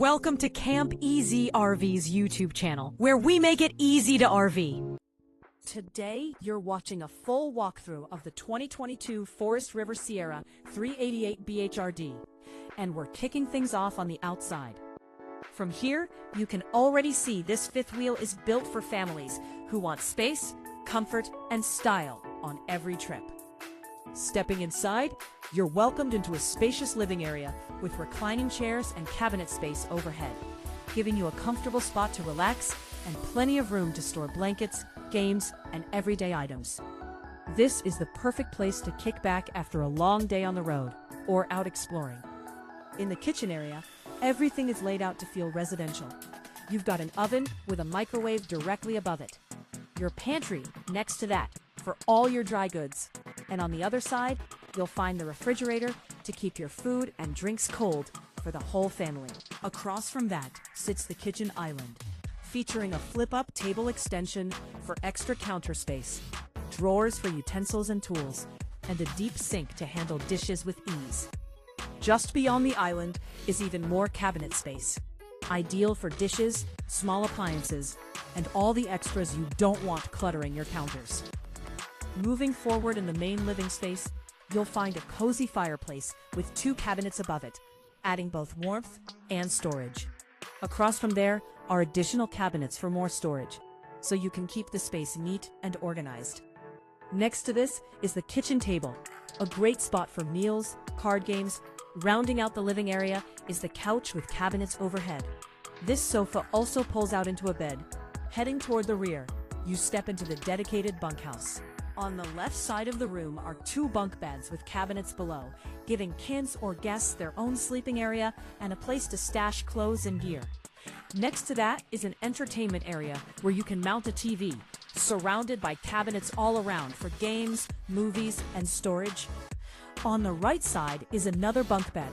Welcome to Camp Easy RV's YouTube channel, where we make it easy to RV. Today, you're watching a full walkthrough of the 2022 Forest River Sierra 388 BHRD, and we're kicking things off on the outside. From here, you can already see this fifth wheel is built for families who want space, comfort, and style on every trip. Stepping inside, you're welcomed into a spacious living area with reclining chairs and cabinet space overhead, giving you a comfortable spot to relax and plenty of room to store blankets, games, and everyday items. This is the perfect place to kick back after a long day on the road or out exploring. In the kitchen area, everything is laid out to feel residential. You've got an oven with a microwave directly above it. Your pantry next to that for all your dry goods. And on the other side, you'll find the refrigerator to keep your food and drinks cold for the whole family. Across from that sits the kitchen island, featuring a flip-up table extension for extra counter space, drawers for utensils and tools, and a deep sink to handle dishes with ease. Just beyond the island is even more cabinet space, ideal for dishes, small appliances, and all the extras you don't want cluttering your counters. Moving forward in the main living space, you'll find a cozy fireplace with two cabinets above it, adding both warmth and storage. Across from there are additional cabinets for more storage, so you can keep the space neat and organized. Next to this is the kitchen table, a great spot for meals, card games. Rounding out the living area is the couch with cabinets overhead. This sofa also pulls out into a bed. Heading toward the rear, you step into the dedicated bunkhouse. On the left side of the room are two bunk beds with cabinets below, giving kids or guests their own sleeping area and a place to stash clothes and gear. Next to that is an entertainment area where you can mount a TV, surrounded by cabinets all around for games, movies, and storage. On the right side is another bunk bed,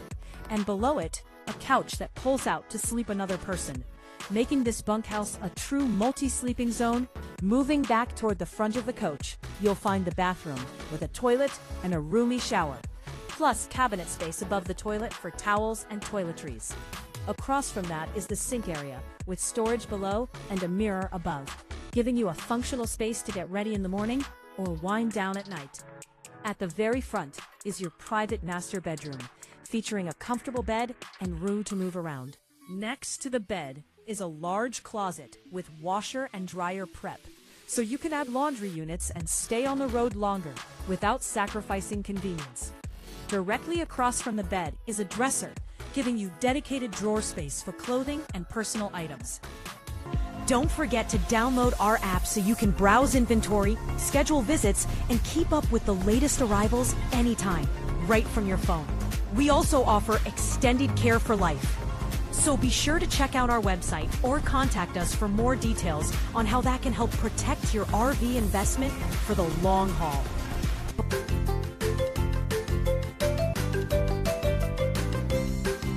and below it, a couch that pulls out to sleep another person, making this bunkhouse a true multi-sleeping zone. Moving back toward the front of the coach, you'll find the bathroom with a toilet and a roomy shower, plus cabinet space above the toilet for towels and toiletries. Across from that is the sink area with storage below and a mirror above, giving you a functional space to get ready in the morning or wind down at night. At the very front is your private master bedroom, featuring a comfortable bed and room to move around. Next to the bed is a large closet with washer and dryer prep, so you can add laundry units and stay on the road longer without sacrificing convenience. Directly across from the bed is a dresser, giving you dedicated drawer space for clothing and personal items. Don't forget to download our app so you can browse inventory, schedule visits, and keep up with the latest arrivals anytime, right from your phone. We also offer extended care for life. So be sure to check out our website or contact us for more details on how that can help protect your RV investment for the long haul.